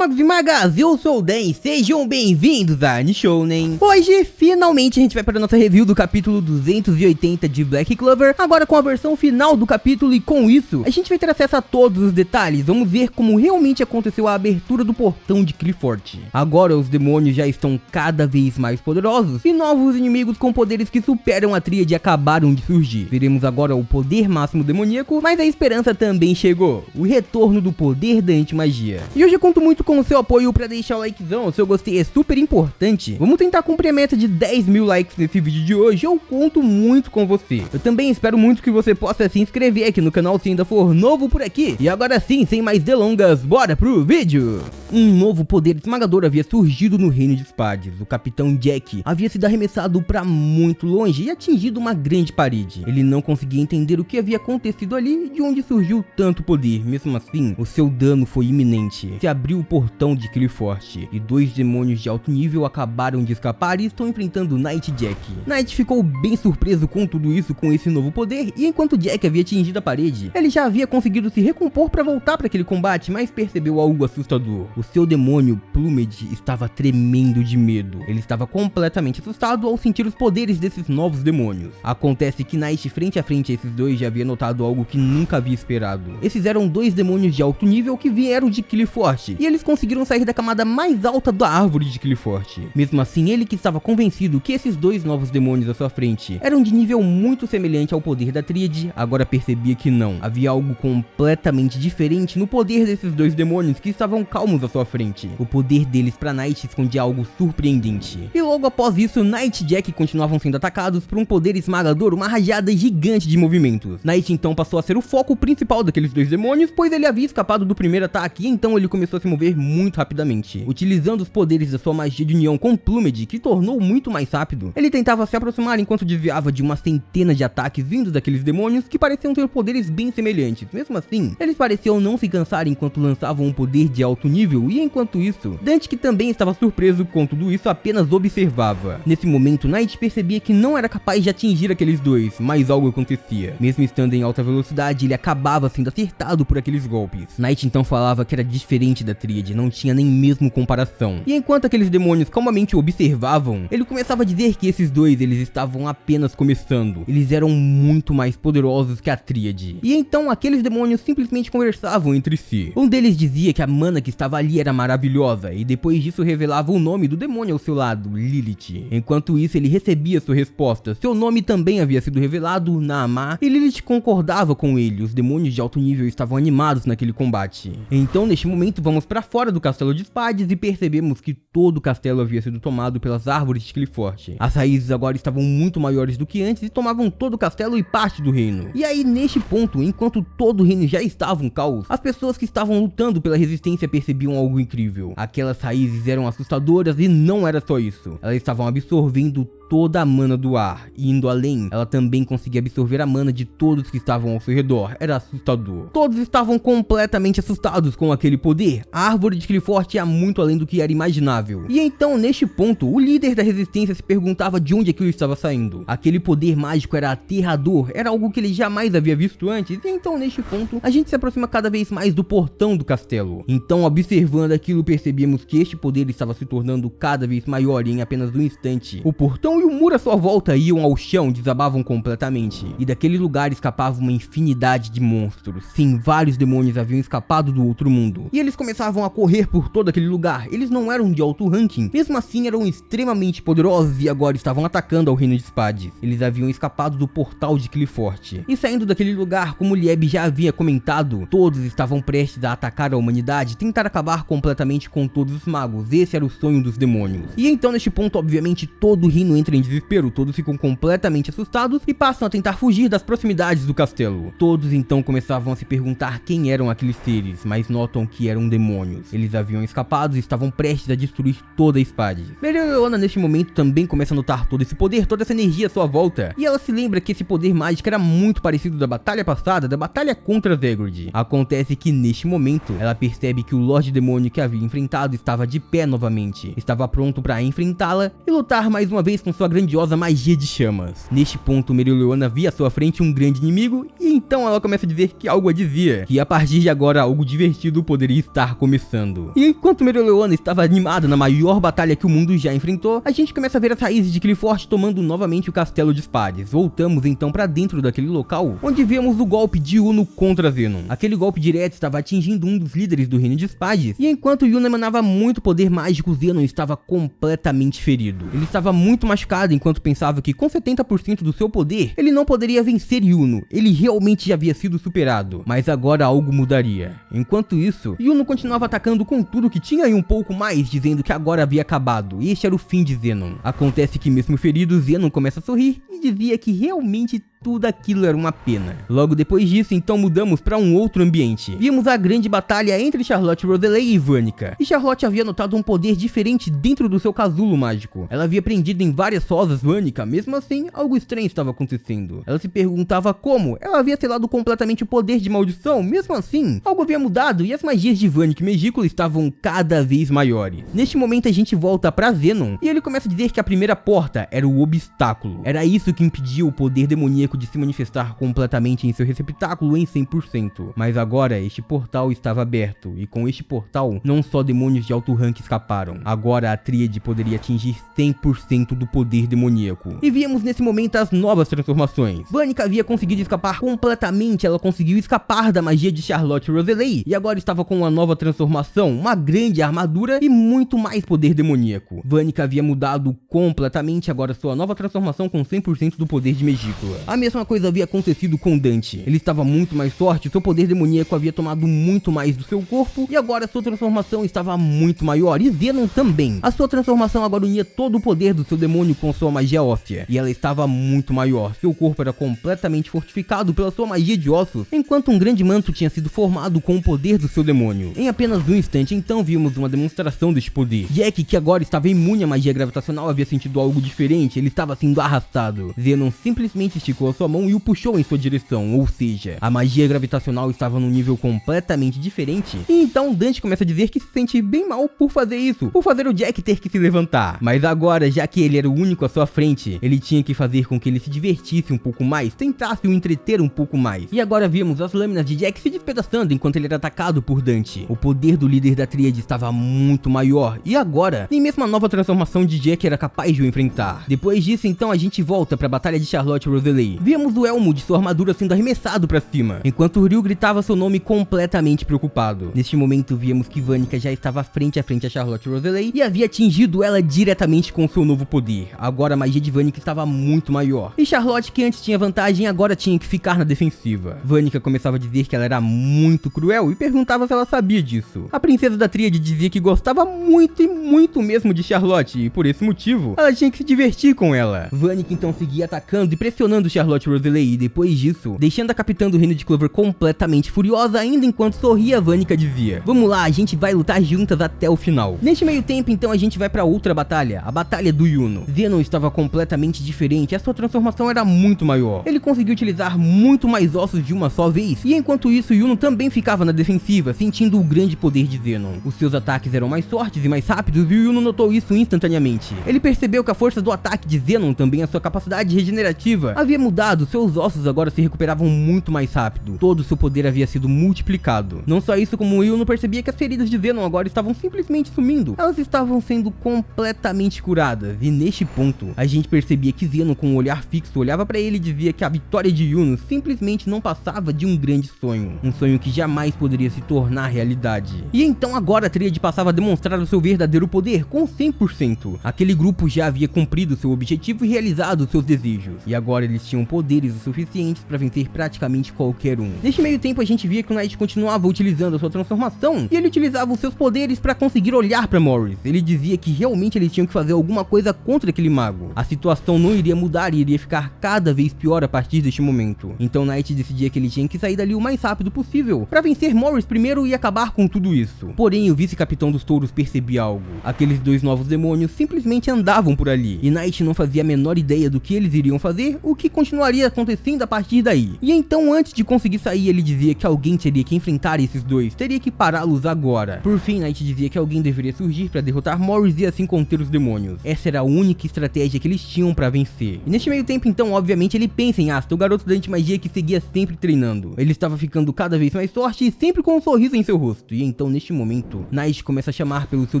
magos e magas, eu sou o Dan, sejam bem-vindos a Nishounen. Hoje, finalmente, a gente vai para a nossa review do capítulo 280 de Black Clover, agora com a versão final do capítulo, e com isso, a gente vai ter acesso a todos os detalhes. Vamos ver como realmente aconteceu a abertura do portão de Qliphort. Agora os demônios já estão cada vez mais poderosos, e novos inimigos com poderes que superam a tríade acabaram de surgir. Veremos agora o poder máximo demoníaco, mas a esperança também chegou, o retorno do poder da anti-magia. E hoje eu conto muito com o seu apoio para deixar o likezão, o seu gostei é super importante. Vamos tentar cumprir a meta de 10 mil likes nesse vídeo de hoje, eu conto muito com você. Eu também espero muito que você possa se inscrever aqui no canal se ainda for novo por aqui. E agora sim, sem mais delongas, bora pro vídeo! Um novo poder esmagador havia surgido no reino de Spades. O capitão Jack havia sido arremessado para muito longe e atingido uma grande parede. Ele não conseguia entender o que havia acontecido ali e de onde surgiu tanto poder. Mesmo assim, o seu dano foi iminente. Se abriu o portão de Qliphort e dois demônios de alto nível acabaram de escapar e estão enfrentando Knight Jack. Knight ficou bem surpreso com tudo isso, com esse novo poder, e enquanto Jack havia atingido a parede, ele já havia conseguido se recompor para voltar para aquele combate, mas percebeu algo assustador. O seu demônio Plumage estava tremendo de medo. Ele estava completamente assustado ao sentir os poderes desses novos demônios. Acontece que Knight, frente a frente a esses dois, já havia notado algo que nunca havia esperado. Esses eram dois demônios de alto nível que vieram de Qliphort, e eles conseguiram sair da camada mais alta da árvore de Qliphort. Mesmo assim, ele que estava convencido que esses dois novos demônios à sua frente eram de nível muito semelhante ao poder da tríade, agora percebia que não. Havia algo completamente diferente no poder desses dois demônios que estavam calmos à sua frente. O poder deles para Knight escondia algo surpreendente. E logo após isso, Knight e Jack continuavam sendo atacados por um poder esmagador, uma rajada gigante de movimentos. Knight então passou a ser o foco principal daqueles dois demônios, pois ele havia escapado do primeiro ataque, e então ele começou a se mover muito rapidamente. Utilizando os poderes da sua magia de união com Plumage, que tornou muito mais rápido, ele tentava se aproximar enquanto desviava de uma centena de ataques vindos daqueles demônios que pareciam ter poderes bem semelhantes. Mesmo assim, eles pareciam não se cansar enquanto lançavam um poder de alto nível, e enquanto isso, Dante, que também estava surpreso com tudo isso, apenas observava. Nesse momento, Knight percebia que não era capaz de atingir aqueles dois, mas algo acontecia. Mesmo estando em alta velocidade, ele acabava sendo acertado por aqueles golpes. Knight então falava que era diferente da tríade, não tinha nem mesmo comparação. E enquanto aqueles demônios calmamente o observavam, ele começava a dizer que esses dois, eles estavam apenas começando. Eles eram muito mais poderosos que a tríade. E então aqueles demônios simplesmente conversavam entre si. Um deles dizia que a mana que estava ali era maravilhosa, e depois disso revelava o nome do demônio ao seu lado, Lilith. Enquanto isso, ele recebia sua resposta. Seu nome também havia sido revelado, Naamah, e Lilith concordava com ele. Os demônios de alto nível estavam animados naquele combate. Então, neste momento, vamos para fora do castelo de Spades e percebemos que todo o castelo havia sido tomado pelas árvores de Qliphort. As raízes agora estavam muito maiores do que antes e tomavam todo o castelo e parte do reino. E aí, neste ponto, enquanto todo o reino já estava um caos, as pessoas que estavam lutando pela resistência percebiam algo incrível. Aquelas raízes eram assustadoras e não era só isso. Elas estavam absorvendo toda a mana do ar, e indo além, ela também conseguia absorver a mana de todos que estavam ao seu redor. Era assustador. Todos estavam completamente assustados com aquele poder. A árvore de Qliphort ia muito além do que era imaginável. E então, neste ponto, o líder da resistência se perguntava de onde aquilo estava saindo. Aquele poder mágico era aterrador, era algo que ele jamais havia visto antes. E então, neste ponto, a gente se aproxima cada vez mais do portão do castelo. Então, observando aquilo, percebemos que este poder estava se tornando cada vez maior, e em apenas um instante, o portão e o muro à sua volta iam ao chão, desabavam completamente, e daquele lugar escapava uma infinidade de monstros. Sim, vários demônios haviam escapado do outro mundo, e eles começavam a correr por todo aquele lugar. Eles não eram de alto ranking, mesmo assim eram extremamente poderosos e agora estavam atacando ao reino de Spades. Eles haviam escapado do portal de Qliphort, e saindo daquele lugar, como Lieb já havia comentado, todos estavam prestes a atacar a humanidade, tentar acabar completamente com todos os magos. Esse era o sonho dos demônios. E então, neste ponto, obviamente, todo o reino entra em desespero, todos ficam completamente assustados e passam a tentar fugir das proximidades do castelo. Todos então começavam a se perguntar quem eram aqueles seres, mas notam que eram demônios. Eles haviam escapado e estavam prestes a destruir toda a Spades. Mereoleona neste momento também começa a notar todo esse poder, toda essa energia à sua volta, e ela se lembra que esse poder mágico era muito parecido da batalha passada, da batalha contra Zegord. Acontece que neste momento, ela percebe que o Lorde Demônio que havia enfrentado estava de pé novamente, estava pronto para enfrentá-la e lutar mais uma vez com sua grandiosa magia de chamas. Neste ponto, Mereoleona via à sua frente um grande inimigo, e então ela começa a dizer que algo a dizia, que a partir de agora algo divertido poderia estar começando. E enquanto Mereoleona estava animada na maior batalha que o mundo já enfrentou, a gente começa a ver as raízes de Qliphort tomando novamente o castelo de Spades. Voltamos então para dentro daquele local, onde vemos o golpe de Yuno contra Zenon. Aquele golpe direto estava atingindo um dos líderes do reino de Spades, e enquanto Yuno emanava muito poder mágico, Zenon estava completamente ferido. Ele estava muito machucado enquanto pensava que com 70% do seu poder, ele não poderia vencer Yuno. Ele realmente já havia sido superado, mas agora algo mudaria. Enquanto isso, Yuno continuava atacando com tudo que tinha e um pouco mais, dizendo que agora havia acabado, e este era o fim de Zenon. Acontece que mesmo ferido, Zenon começa a sorrir e dizia que realmente tudo aquilo era uma pena. Logo depois disso, então mudamos para um outro ambiente. Vimos a grande batalha entre Charlotte Rosalee e Vanica. E Charlotte havia notado um poder diferente dentro do seu casulo mágico. Ela havia prendido em várias rosas Vanica, mesmo assim, algo estranho estava acontecendo. Ela se perguntava como ela havia selado completamente o poder de maldição, mesmo assim, algo havia mudado e as magias de Vanica e Megicula estavam cada vez maiores. Neste momento a gente volta para Zenon e ele começa a dizer que a primeira porta era o obstáculo. Era isso que impedia o poder demoníaco de se manifestar completamente em seu receptáculo em 100%. Mas agora este portal estava aberto, e com este portal, não só demônios de alto rank escaparam. Agora a tríade poderia atingir 100% do poder demoníaco. E víamos nesse momento as novas transformações. Vanica havia conseguido escapar completamente, ela conseguiu escapar da magia de Charlotte Rosalee, e agora estava com uma nova transformação, uma grande armadura e muito mais poder demoníaco. Vanica havia mudado completamente, agora sua nova transformação com 100% do poder de Megicula. A mesma coisa havia acontecido com Dante. Ele estava muito mais forte, seu poder demoníaco havia tomado muito mais do seu corpo, e agora sua transformação estava muito maior, e Zenon também. A sua transformação agora unia todo o poder do seu demônio com sua magia óssea, e ela estava muito maior. Seu corpo era completamente fortificado pela sua magia de ossos, enquanto um grande manto tinha sido formado com o poder do seu demônio. Em apenas um instante, então, vimos uma demonstração deste poder. Jack, que agora estava imune à magia gravitacional, havia sentido algo diferente, ele estava sendo arrastado. Zenon simplesmente esticou a sua mão e o puxou em sua direção, ou seja, a magia gravitacional estava num nível completamente diferente. E então Dante começa a dizer que se sente bem mal por fazer isso, por fazer o Jack ter que se levantar. Mas agora, já que ele era o único à sua frente, ele tinha que fazer com que ele se divertisse um pouco mais, tentasse o entreter um pouco mais. E agora vimos as lâminas de Jack se despedaçando enquanto ele era atacado por Dante. O poder do líder da tríade estava muito maior, e agora, nem mesmo a nova transformação de Jack era capaz de o enfrentar. Depois disso, então, a gente volta para a batalha de Charlotte Rosalee. Vimos o elmo de sua armadura sendo arremessado para cima, enquanto Ryu gritava seu nome completamente preocupado. Neste momento, víamos que Vanica já estava frente a frente a Charlotte Rosalee e havia atingido ela diretamente com seu novo poder. Agora a magia de Vanica estava muito maior, e Charlotte, que antes tinha vantagem, agora tinha que ficar na defensiva. Vanica começava a dizer que ela era muito cruel e perguntava se ela sabia disso. A princesa da tríade dizia que gostava muito e muito mesmo de Charlotte, e por esse motivo, ela tinha que se divertir com ela. Vanica então seguia atacando e pressionando Charlotte Rosalee, e depois disso, deixando a capitã do reino de Clover completamente furiosa, ainda enquanto sorria, Vanica dizia: vamos lá, a gente vai lutar juntas até o final. Neste meio tempo, então, a gente vai pra outra batalha, a batalha do Yuno. Zenon estava completamente diferente, a sua transformação era muito maior. Ele conseguiu utilizar muito mais ossos de uma só vez, e enquanto isso, Yuno também ficava na defensiva, sentindo o grande poder de Zenon. Os seus ataques eram mais fortes e mais rápidos, e o Yuno notou isso instantaneamente. Ele percebeu que a força do ataque de Zenon, também a sua capacidade regenerativa, havia mudado. Seus ossos agora se recuperavam muito mais rápido, todo o seu poder havia sido multiplicado. Não só isso, como o Yuno percebia que as feridas de Zenon agora estavam simplesmente sumindo, elas estavam sendo completamente curadas, e neste ponto, a gente percebia que Zenon, com um olhar fixo, olhava para ele e dizia que a vitória de Yuno simplesmente não passava de um grande sonho, um sonho que jamais poderia se tornar realidade. E então agora a tríade passava a demonstrar o seu verdadeiro poder com 100%. Aquele grupo já havia cumprido seu objetivo e realizado seus desejos, e agora eles tinham poderes o suficientes para vencer praticamente qualquer um. Neste meio tempo, a gente via que o Knight continuava utilizando a sua transformação, e ele utilizava os seus poderes para conseguir olhar para Morris. Ele dizia que realmente eles tinham que fazer alguma coisa contra aquele mago. A situação não iria mudar e iria ficar cada vez pior a partir deste momento. Então Knight decidia que ele tinha que sair dali o mais rápido possível para vencer Morris primeiro e acabar com tudo isso. Porém, o vice-capitão dos touros percebia algo. Aqueles dois novos demônios simplesmente andavam por ali, e Knight não fazia a menor ideia do que eles iriam fazer, o que continuava continuaria acontecendo a partir daí. E então, antes de conseguir sair, ele dizia que alguém teria que enfrentar esses dois, teria que pará-los agora. Por fim, Knight dizia que alguém deveria surgir para derrotar Morris e assim conter os demônios. Essa era a única estratégia que eles tinham para vencer. E neste meio tempo, então, obviamente, ele pensa em Asta, o garoto da antimagia que seguia sempre treinando. Ele estava ficando cada vez mais forte e sempre com um sorriso em seu rosto. E então, neste momento, Knight começa a chamar pelo seu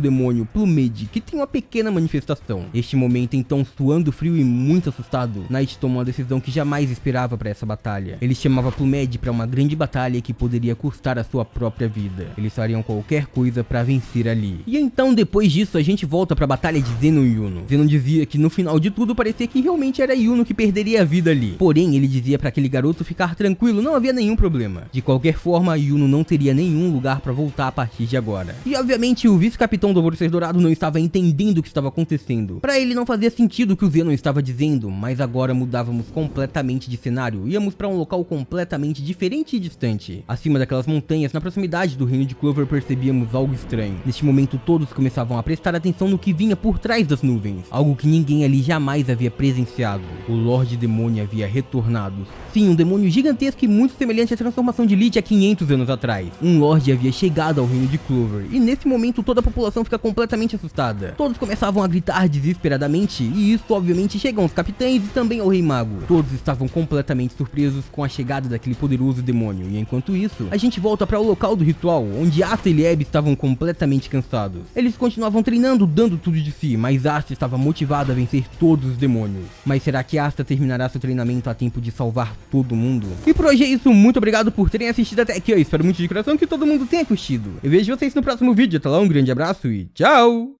demônio, Plumed, que tem uma pequena manifestação. Neste momento, então, suando frio e muito assustado, Knight toma uma decisão que jamais esperava para essa batalha. Ele chamava Plumed para uma grande batalha que poderia custar a sua própria vida. Eles fariam qualquer coisa para vencer ali. E então, depois disso, a gente volta para a batalha de Zenon e Yuno. Zenon dizia que no final de tudo parecia que realmente era Yuno que perderia a vida ali. Porém, ele dizia para aquele garoto ficar tranquilo, não havia nenhum problema. De qualquer forma, Yuno não teria nenhum lugar para voltar a partir de agora. E obviamente o vice-capitão do Borussia Dourado não estava entendendo o que estava acontecendo. Para ele não fazia sentido o que o Zenon estava dizendo, mas agora mudávamos completamente de cenário. Íamos para um local completamente diferente e distante. Acima daquelas montanhas, na proximidade do reino de Clover, percebíamos algo estranho. Neste momento, todos começavam a prestar atenção no que vinha por trás das nuvens. Algo que ninguém ali jamais havia presenciado. O Lorde Demônio havia retornado. Sim, um demônio gigantesco e muito semelhante à transformação de Lilith há 500 anos atrás. Um Lorde havia chegado ao reino de Clover. E nesse momento, toda a população fica completamente assustada. Todos começavam a gritar desesperadamente. E isso, obviamente, chega aos capitães e também ao Rei Mago. Todos estavam completamente surpresos com a chegada daquele poderoso demônio. E enquanto isso, a gente volta para o local do ritual, onde Asta e Lieb estavam completamente cansados. Eles continuavam treinando, dando tudo de si, mas Asta estava motivada a vencer todos os demônios. Mas será que Asta terminará seu treinamento a tempo de salvar todo mundo? E por hoje é isso, muito obrigado por terem assistido até aqui, eu espero muito de coração que todo mundo tenha curtido. Eu vejo vocês no próximo vídeo, até lá, um grande abraço e tchau!